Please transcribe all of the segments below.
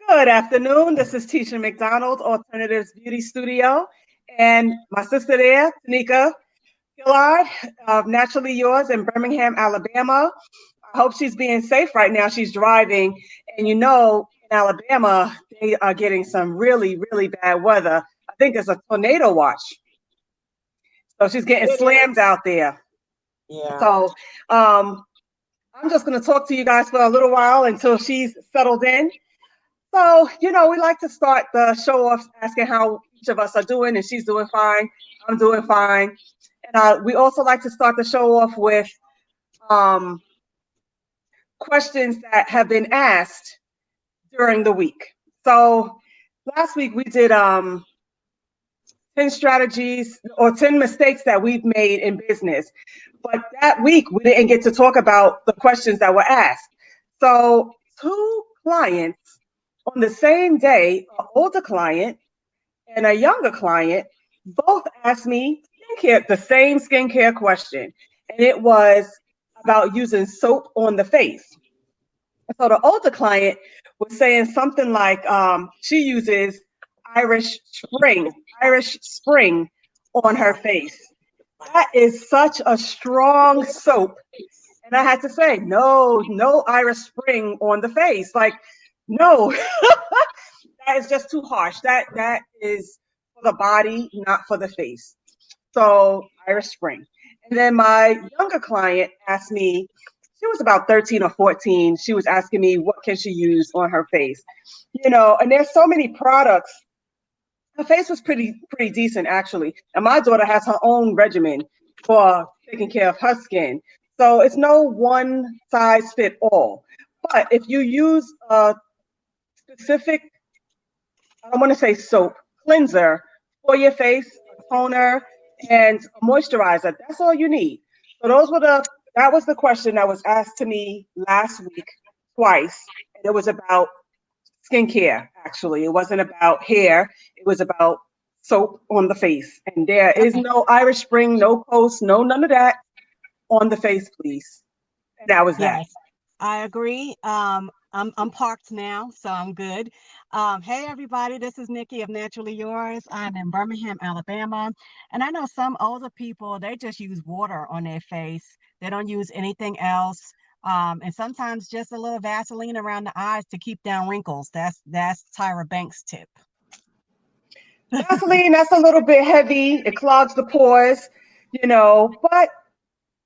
Good afternoon. This is Tisha McDonald, Alternatives Beauty Studio, and my sister there, Tanika Gillard of Naturally Yours in Birmingham, Alabama. I hope she's being safe right now. She's driving, and in Alabama, they are getting some really, really bad weather. I think there's a tornado watch, so she's getting It slammed is. out there. Yeah. So, um, I'm just going to talk to you guys for a little while until she's settled in. So, we like to start the show off asking how each of us are doing, and she's doing fine. I'm doing fine. And we also like to start the show off with um, questions that have been asked during the week. So, last week we did 10 strategies or 10 mistakes that we've made in business. But that week we didn't get to talk about the questions that were asked. So, two clients on the same day, an older client and a younger client, both asked me the same skincare question. And it was about using soap on the face. So the older client was saying something like she uses Irish Spring, Irish Spring on her face. That is such a strong soap. And I had to say, no, no Irish Spring on the face. Like, no, that is just too harsh. That is for the body, not for the face. So Irish Spring. And then my younger client asked me, she was about 13 or 14. She was asking me what can she use on her face. And there's so many products. Her face was pretty decent actually. And my daughter has her own regimen for taking care of her skin. So it's no one size fit all. But if you use a specific, I don't want to say soap, cleanser for your face, a toner, and a moisturizer. That's all you need. So that was the question that was asked to me last week twice. And it was about skincare, actually. It wasn't about hair. It was about soap on the face. And there is Okay. no Irish Spring, no Coast, no none of that on the face, please. And that was that. Yes, I agree. I'm parked now, so I'm good. Hey everybody, this is Nikki of Naturally Yours. I'm in Birmingham, Alabama, and I know some older people they just use water on their face. They don't use anything else. And sometimes just a little Vaseline around the eyes to keep down wrinkles. That's Tyra Banks' tip. Vaseline, that's a little bit heavy. It clogs the pores, but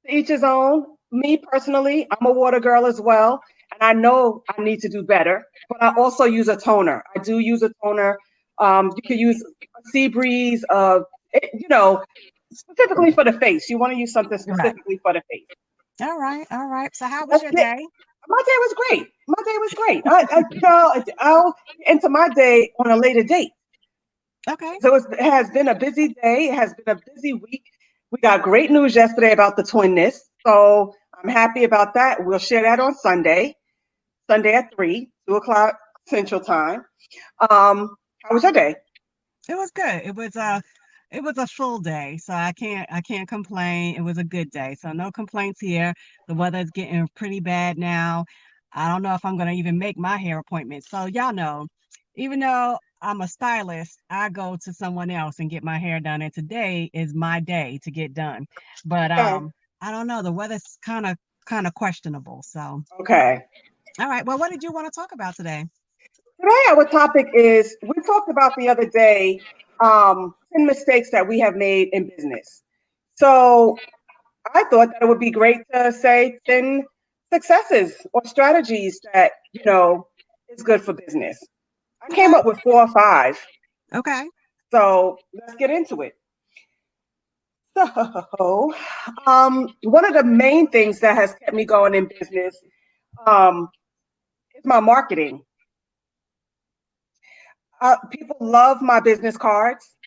to each his own. Me personally, I'm a water girl as well, and I know I need to do better. But I also use a toner. I do use a toner. You can use a sea breeze, specifically for the face. You want to use something Right. specifically for the face. All right. All right. So how was That's your it. day? My day was great. My day was great. I'll enter my day on a later date. Okay. So it has been a busy day. It has been a busy week. We got great news yesterday about the twinness. So I'm happy about that. We'll share that on Sunday at 3, 2 o'clock Central Time. How was your day? It was good. It was a full day, so I can't complain. It was a good day. So no complaints here. The weather's getting pretty bad now. I don't know if I'm gonna even make my hair appointment. So y'all know, even though I'm a stylist, I go to someone else and get my hair done. And today is my day to get done. But Okay. I don't know. The weather's kind of questionable. So Okay. all right. Well, what did you want to talk about today? Today, our topic is we talked about the other day 10 mistakes that we have made in business. So I thought that it would be great to say 10 successes or strategies that, is good for business. I came Okay. up with 4 or 5. Okay. So let's get into it. So, one of the main things that has kept me going in business um, is my marketing. People love my business cards.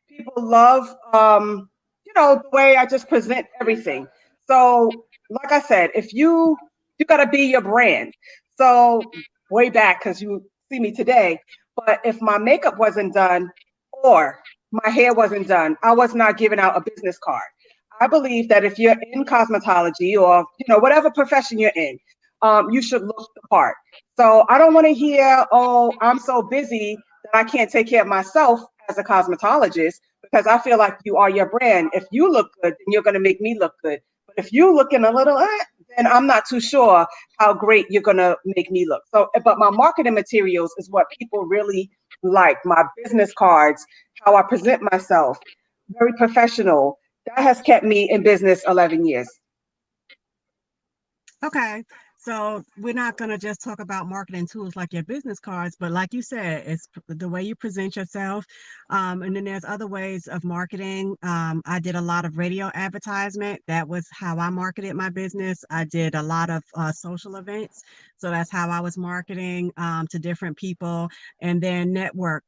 People love, the way I just present everything. So, like I said, if you got to be your brand. So, way back because you see me today, but if my makeup wasn't done or my hair wasn't done, I was not giving out a business card. I believe that if you're in cosmetology or whatever profession you're in, you should look the part. So I don't want to hear, oh, I'm so busy that I can't take care of myself as a cosmetologist, because I feel like you are your brand. If you look good, then you're going to make me look good. But if you looking a little, then I'm not too sure how great you're going to make me look. So, but my marketing materials is what people really like. My business cards, how I present myself, very professional. That has kept me in business 11 years. Okay, so we're not going to just talk about marketing tools like your business cards, but like you said, it's the way you present yourself. And then there's other ways of marketing. I did a lot of radio advertisement. That was how I marketed my business. I did a lot of social events. So that's how I was marketing to different people. And then network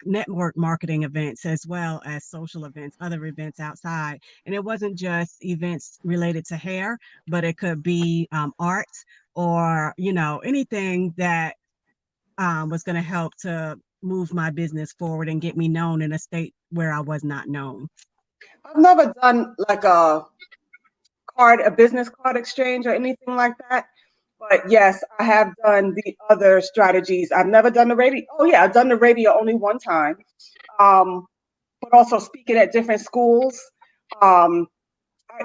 marketing events as well as social events, other events outside. And it wasn't just events related to hair, but it could be art or anything that was going to help to move my business forward and get me known in a state where I was not known. I've never done like a business card exchange or anything like that. But yes, I have done the other strategies. I've never done the radio. Oh yeah, I've done the radio only one time. Um, but also speaking at different schools. Um,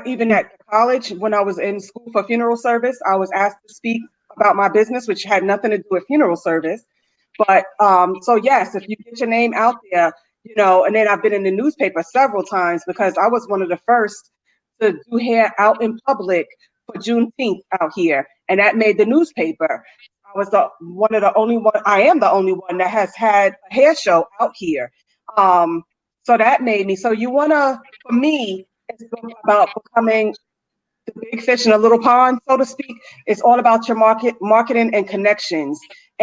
Even at college, when I was in school for funeral service, I was asked to speak about my business, which had nothing to do with funeral service. But so yes, if you get your name out there, and then I've been in the newspaper several times because I was one of the first to do hair out in public for Juneteenth out here, and that made the newspaper. I was the one of the only one. I am the only one that has had a hair show out here. Um, so that made me. So you wanna, for me, it's about becoming the big fish in a little pond, so to speak. It's all about your marketing and connections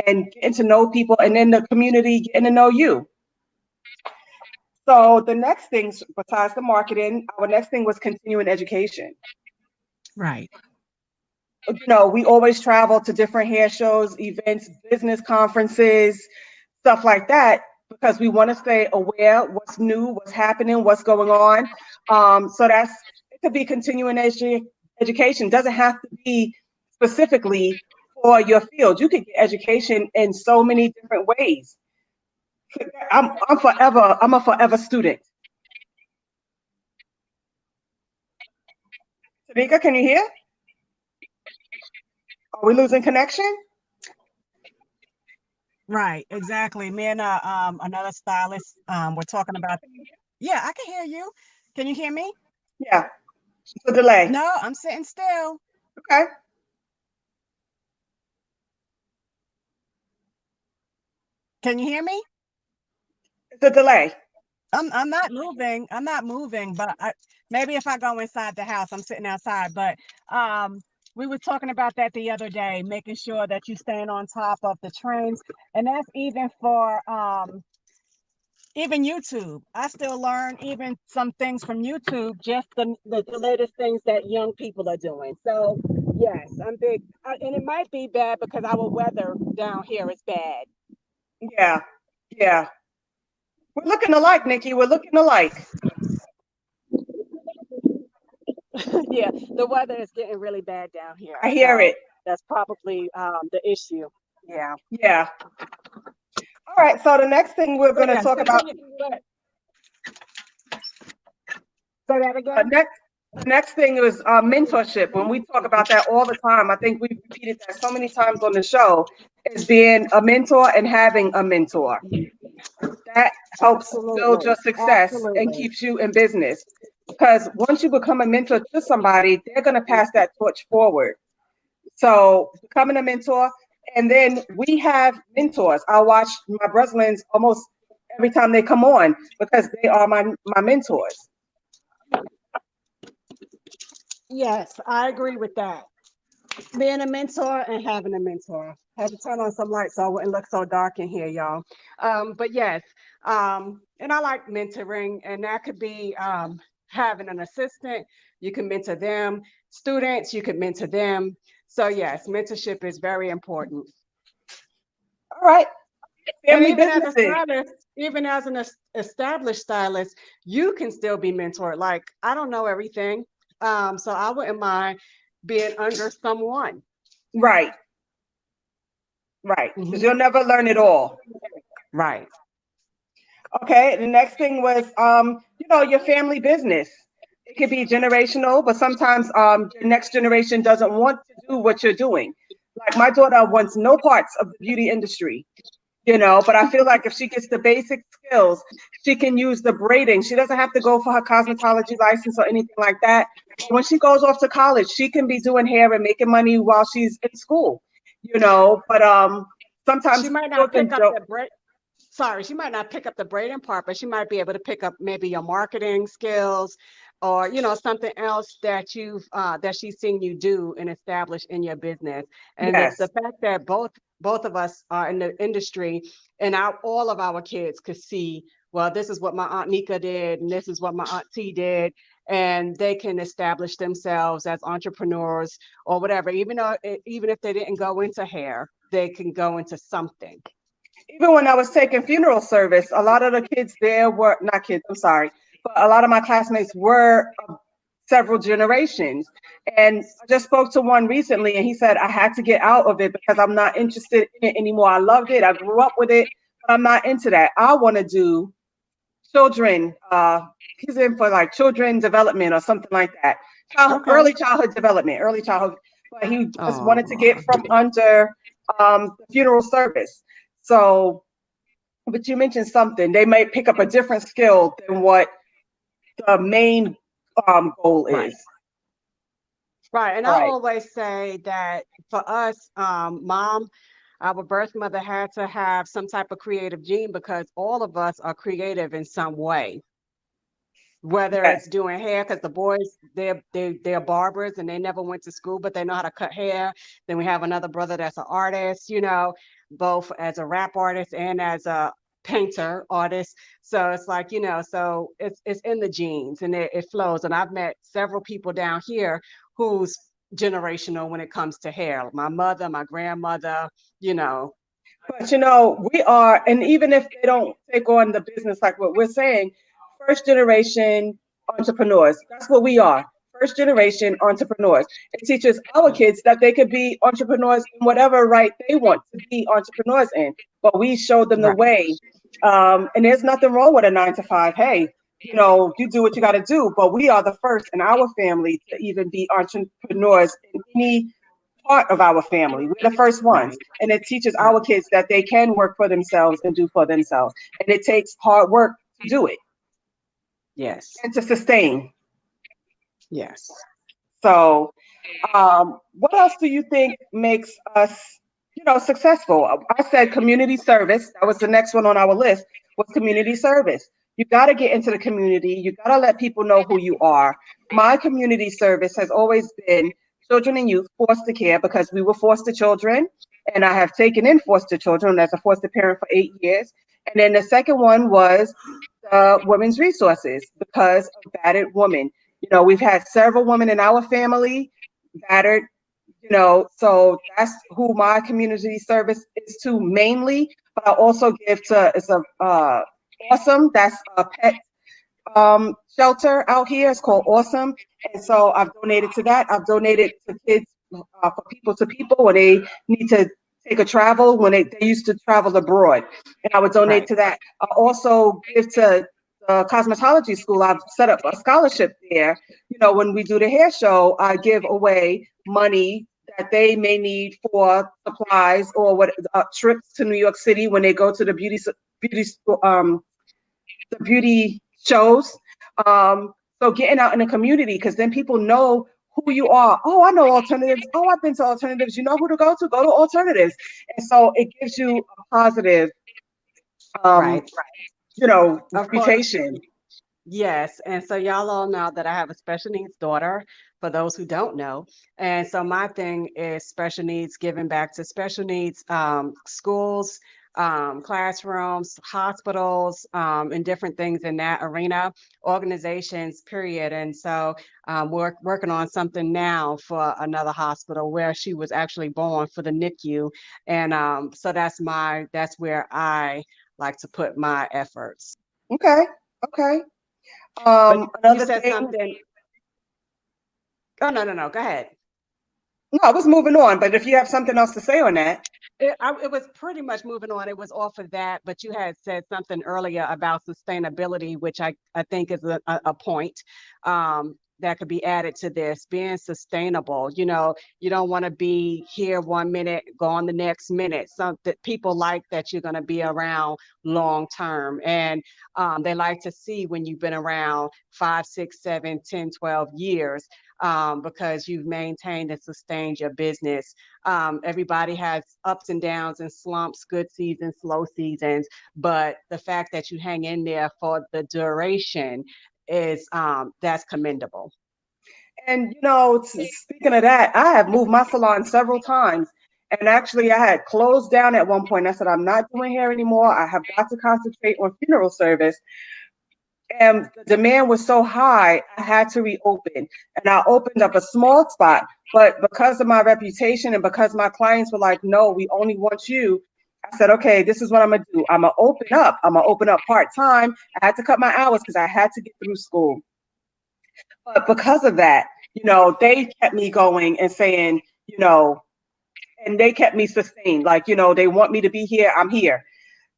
and getting to know people, and then the community getting to know you. So the next thing, besides the marketing, our next thing was continuing education. Right. We always travel to different hair shows, events, business conferences, stuff like that, because we want to stay aware what's new, what's happening, what's going on. So it could be continuing education. Doesn't have to be specifically for your field. You could get education in so many different ways. I'm a forever student. Tanika, can you hear? Are we losing connection? Right, exactly. Me and another stylist, we're talking about. Yeah, I can hear you. Can you hear me? Yeah, it's a delay. No, I'm sitting still. Okay. Can you hear me? It's a delay. I'm not moving. I'm not moving, but maybe if I go inside the house, I'm sitting outside. But we were talking about that the other day, making sure that you staying on top of the trends, and that's even for even YouTube. I still learn even some things from YouTube, just the latest things that young people are doing. So yes, I'm big, and it might be bad because our weather down here is bad. Yeah, yeah. We're looking alike, Nikki. We're looking alike. Yeah, the weather is getting really bad down here. I hear So it. that's probably the issue. Yeah. Yeah. All right. So the next thing we're going to Yeah, talk about. Say that again. The next thing is mentorship. When we talk about that all the time, I think we've repeated that so many times on the show, is being a mentor and having a mentor. That helps build Absolutely. your success and Absolutely. keeps you in business. Because once you become a mentor to somebody, they're going to pass that torch forward. So becoming a mentor, and then we have mentors. I watch my Breslins almost every time they come on because they are my mentors. Yes, I agree with that. Being a mentor and having a mentor. I had to turn on some lights so I wouldn't look so dark in here, y'all. But yes, and I like mentoring, and that could be having an assistant. You can mentor them. Students, you can mentor them. So yes, mentorship is very important. All right, And family even as a businesses. stylist, even as an established stylist, you can still be mentored. Like, I don't know everything. So I wouldn't mind being under someone. Right. Right. Because Hmm. you'll never learn it all. Right. Okay. The next thing was, your family business. It could be generational, but sometimes your next generation doesn't want to do what you're doing. Like my daughter wants no parts of the beauty industry, but I feel like if she gets the basic skills, she can use the braiding. She doesn't have to go for her cosmetology license or anything like that. But when she goes off to college, she can be doing hair and making money while she's in school, but She sometimes might not children pick up don't. the braid. Sorry, she might not pick up the braiding part, but she might be able to pick up maybe your marketing skills or something else that you've that she's seen you do and establish in your business. And the Yes, fact that both of us are in the industry and all of our kids could see, well, this is what my Aunt Nika did and this is what my Aunt T did, and they can establish themselves as entrepreneurs or whatever, even if they didn't go into hair, they can go into something. even when I was taking funeral service, a lot of the kids there were not kids, I'm sorry, but a lot of my classmates were of several generations. And I just spoke to one recently, and he said, I had to get out of it because I'm not interested in it anymore. I loved it, I grew up with it, but I'm not into that. I want to do children. He's in for like children development or something like that. Okay. Early childhood development, early childhood. But he just wanted to get Oh, from under the funeral service. So, but you mentioned something. They may pick up a different skill than what the main goal right. is. Right. And I Right. always say that for us, mom, our birth mother had to have some type of creative gene because all of us are creative in some way, whether Yes. it's doing hair, because the boys, they're barbers and they never went to school, but they know how to cut hair. Then we have another brother that's an artist, both as a rap artist and as a painter artist. So it's like, so it's in the genes and it flows. And I've met several people down here who's generational when it comes to hair. My mother, my grandmother, you know. But we are, and even if they don't take on the business like what we're saying, first generation entrepreneurs. That's what we are. First generation entrepreneurs. It teaches our kids that they could be entrepreneurs in whatever right they want to be entrepreneurs in. But we showed them the Right. way. And there's nothing wrong with a 9 to 5. Hey, you do what you got to do. But we are the first in our family to even be entrepreneurs in any part of our family. We're the first ones. Right. And it teaches Right. our kids that they can work for themselves and do for themselves. And it takes hard work to do it Yes. and to sustain. Yes. So, what else do you think makes us, successful? I said community service. That was the next one on our list, was community service. You got to get into the community. You got to let people know who you are. My community service has always been children and youth foster care because we were foster children, and I have taken in foster children as a foster parent for 8 years. And then the second one was women's resources because of battered women. We've had several women in our family battered, so that's who my community service is to mainly. But I also give to, it's a awesome, that's a pet shelter out here. It's called Awesome. And so I've donated to that. I've donated to kids, for people to people when they need to take a travel, when they used to travel abroad. And I would donate Right. to that. I also give to the cosmetology school. I've set up a scholarship there. When we do the hair show, I give away money that they may need for supplies or what trips to New York City when they go to the beauty the beauty shows. So getting out in the community, because then people know who you are. Oh, I know alternatives. Oh, I've been to alternatives. You know who to go to? Go to alternatives. And so it gives you a positive, um, Right. Of course. reputation. Yes. And so y'all all know that I have a special needs daughter, for those who don't know. And so my thing is special needs, giving back to special needs schools, classrooms, hospitals, and different things in that arena, organizations, period. And so we're working on something now for another hospital where she was actually born, for the NICU. And so that's where I like to put my efforts. Okay. Okay. But you Another said thing. something. Oh, no, no, no. Go ahead. No, I was moving on, but if you have something else to say on that. It was pretty much moving on. It was off of that, but you had said something earlier about sustainability, which I think is a point that could be added to this, being sustainable. You know, you don't want to be here 1 minute, gone the next minute. Some that people like that you're going to be around long term. And they like to see when you've been around 5, 6, 7, 10, 12 years because you've maintained and sustained your business. Everybody has ups and downs and slumps, good seasons, slow seasons, but the fact that you hang in there for the duration is that's commendable. And speaking of that, I have moved my salon several times. And actually, I had closed down at one point. I said, I'm not doing hair anymore. I have got to concentrate on funeral service. And the demand was so high, I had to reopen. And I opened up a small spot. But because of my reputation and because my clients were like, no, we only want you, I said, okay, this is what I'm going to do. I'm going to open up. I'm going to open up part-time. I had to cut my hours because I had to get through school. But because of that, they kept me going and saying, and they kept me sustained. Like, they want me to be here. I'm here.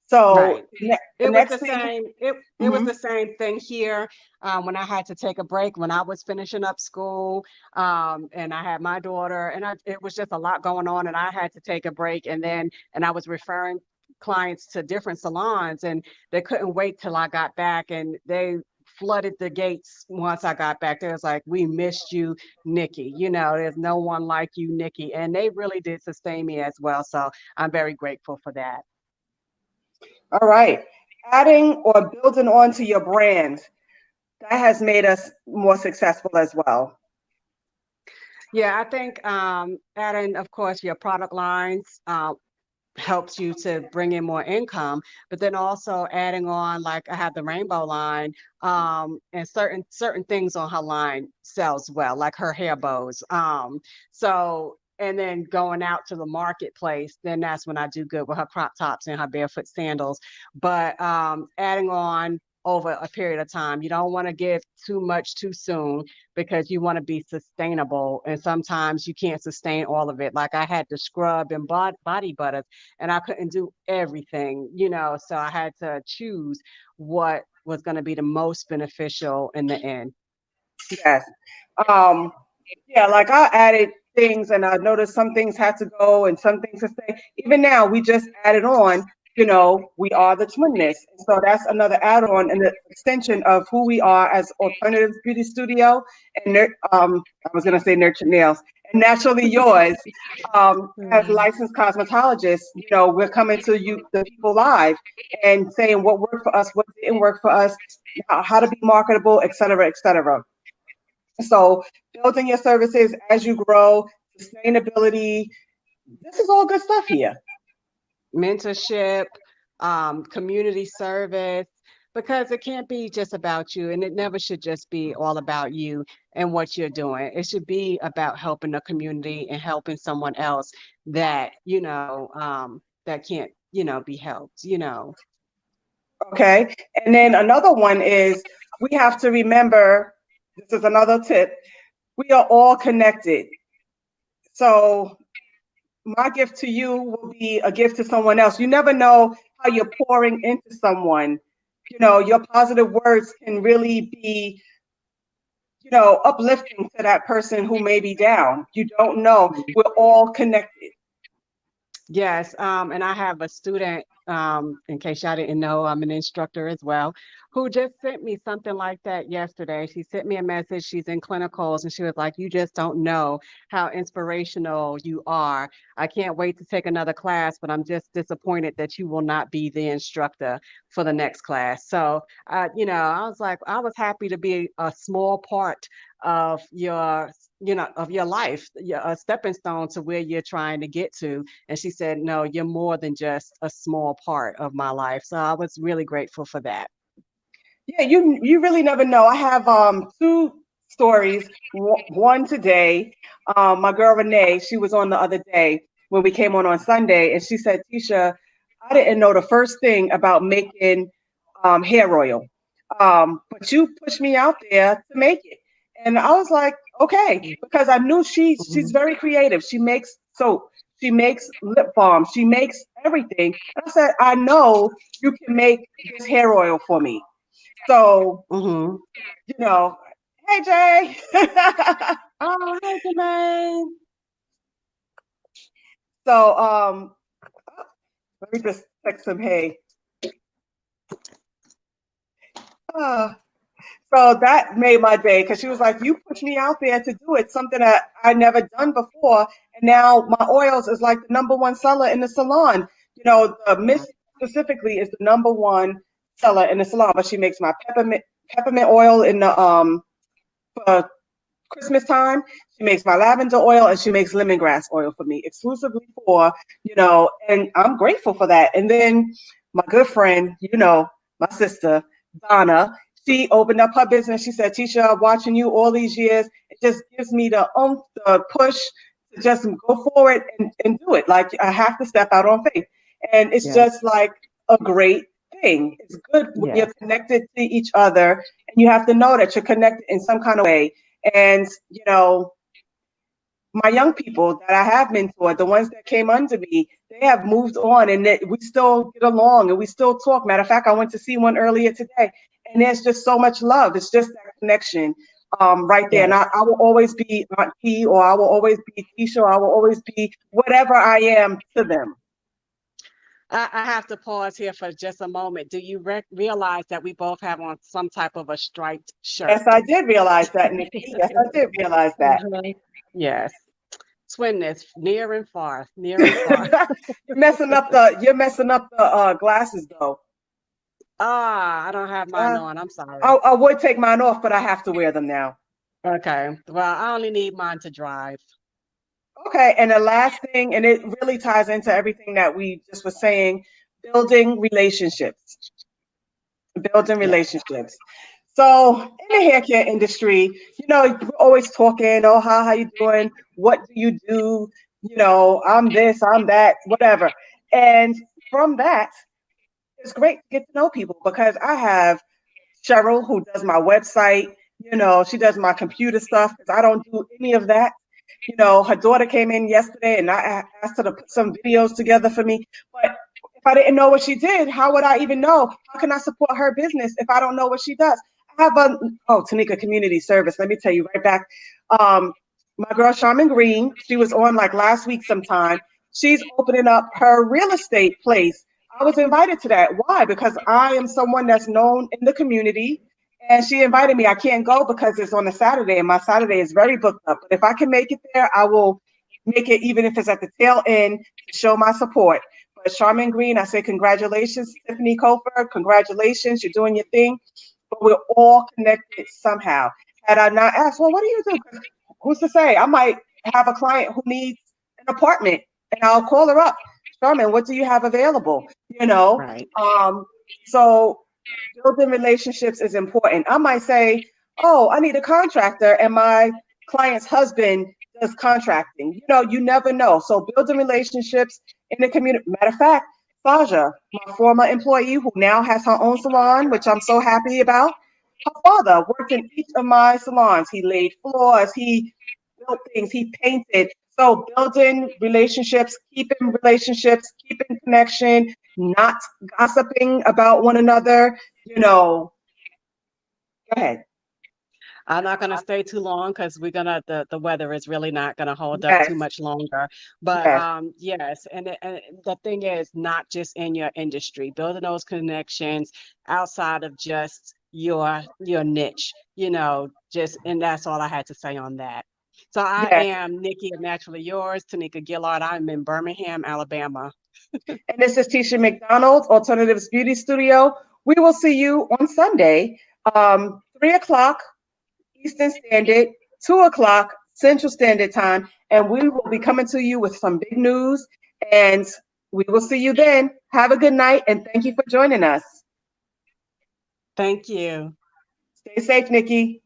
So Right. the It was next the thing, same. It was the same thing here when I had to take a break when I was finishing up school, and I had my daughter, and it was just a lot going on, and I had to take a break, and I was referring clients to different salons, and they couldn't wait till I got back, and they flooded the gates once I got back. They was like, "We missed you, Nikki. You know, there's no one like you, Nikki," and they really did sustain me as well. So I'm very grateful for that. all right, adding or building onto your brand, that has made us more successful as well. Yeah, I think adding, of course, your product lines helps you to bring in more income, but then also adding on, like I have the rainbow line, and certain things on her line sells well, like her hair bows. So and then going out to the marketplace, then that's when I do good with her crop tops and her barefoot sandals. But adding on over a period of time, you don't want to give too much too soon because you want to be sustainable. And sometimes you can't sustain all of it. Like I had to scrub and body butters and I couldn't do everything, so I had to choose what was going to be the most beneficial in the end. Yes. Um, yeah, like I added things and I noticed some things had to go and some things to stay. Even now, we just added on, we are the Twinless. So that's another add-on and the extension of who we are as Alternative Beauty Studio and I was gonna say Nurtured Nails and Naturally Yours. As licensed cosmetologists, we're coming to you, the people live, and saying what worked for us, what didn't work for us, how to be marketable, et cetera, et cetera. So building your services as you grow, sustainability, this is all good stuff here. Mentorship, community service, because it can't be just about you and it never should just be all about you and what you're doing. It should be about helping the community and helping someone else that, that can't, be helped. Okay. And then another one is we have to remember, this is another tip, we are all connected. So my gift to you will be a gift to someone else. You never know how you're pouring into someone. Your positive words can really be, uplifting to that person who may be down. You don't know. We're all connected. Yes, and I have a student, in case y'all didn't know, I'm an instructor as well, who just sent me something like that yesterday. She sent me a message. She's in clinicals, and she was like, "You just don't know how inspirational you are. I can't wait to take another class, but I'm just disappointed that you will not be the instructor for the next class." So, I was like, I was happy to be a small part of your life, a stepping stone to where you're trying to get to. And she said, "No, you're more than just a small part of my life." So I was really grateful for that. Yeah, you really never know. I have two stories. One today, my girl Renee, she was on the other day when we came on Sunday, and she said, "Tisha, I didn't know the first thing about making hair oil, but you pushed me out there to make it." And I was like, okay, because I knew she's very creative. She makes soap, she makes lip balm, she makes everything. And I said, I know you can make this hair oil for me. So, Mm-hmm. you know, hey Jay. Oh, hi, Jermaine. So let me just text him, hey. Uh, so that made my day because she was like, you pushed me out there to do it, something that I never done before. And now my oils is like the number one seller in the salon. You know, the Miss specifically is the number one seller in the salon, but she makes my peppermint oil in the for Christmas time. She makes my lavender oil and she makes lemongrass oil for me exclusively for, and I'm grateful for that. And then my good friend, my sister, Donna, she opened up her business. She said, Tisha, watching you all these years, it just gives me the push to just go forward and do it. Like I have to step out on faith. And it's just like a great thing. It's good when you're connected to each other and you have to know that you're connected in some kind of way. And, my young people that I have mentored, the ones that came under me, they have moved on and we still get along and we still talk. Matter of fact, I went to see one earlier today and there's just so much love. It's just that connection right there. And I will always be Aunt P, or I will always be Tisha, or I will always be whatever I am to them. I have to pause here for just a moment. Do you realize that we both have on some type of a striped shirt? Yes, I did realize that, Nikki. Yes, I did realize that. Yes. Twinness, near and far, near and far. You're messing up the glasses though. I don't have mine on. I'm sorry. I would take mine off, but I have to wear them now. Okay. Well, I only need mine to drive. Okay, and the last thing, and it really ties into everything that we just were saying, building relationships. Building relationships. So in the hair care industry, we're always talking, oh, how you doing? What do you do? I'm this, I'm that, whatever. And from that, it's great to get to know people because I have Cheryl who does my website, she does my computer stuff because I don't do any of that. Her daughter came in yesterday and I asked her to put some videos together for me. But if I didn't know what she did, how would I even know? How can I support her business if I don't know what she does? I have Tanika Community Service. Let me tell you right back. My girl, Charmin Green, she was on like last week sometime. She's opening up her real estate place. I was invited to that. Why? Because I am someone that's known in the community. And she invited me. I can't go because it's on a Saturday and my Saturday is very booked up. But if I can make it there, I will make it, even if it's at the tail end, to show my support. But Charmin Green, I say congratulations, Tiffany Cofer, congratulations, you're doing your thing. But we're all connected somehow. Had I not asked, well, what do you do? Who's to say? I might have a client who needs an apartment and I'll call her up. Charmin, what do you have available? Right. So building relationships is important. I might say, oh, I need a contractor and my client's husband does contracting. You never know. So building relationships in the community. Matter of fact, Saja, my former employee who now has her own salon, which I'm so happy about, her father worked in each of my salons. He laid floors, he built things, he painted. So building relationships, keeping connection, not gossiping about one another, Go ahead. I'm not going to stay too long because the weather is really not going to hold up too much longer. But yes, and the thing is not just in your industry, building those connections outside of just your niche, and that's all I had to say on that. So I am Nikki of Naturally Yours, Tanika Gillard. I'm in Birmingham, Alabama. And this is Tisha McDonald, Alternatives Beauty Studio. We will see you on Sunday, 3:00 Eastern Standard, 2:00 Central Standard Time, and we will be coming to you with some big news. And we will see you then. Have a good night, and thank you for joining us. Thank you. Stay safe, Nikki.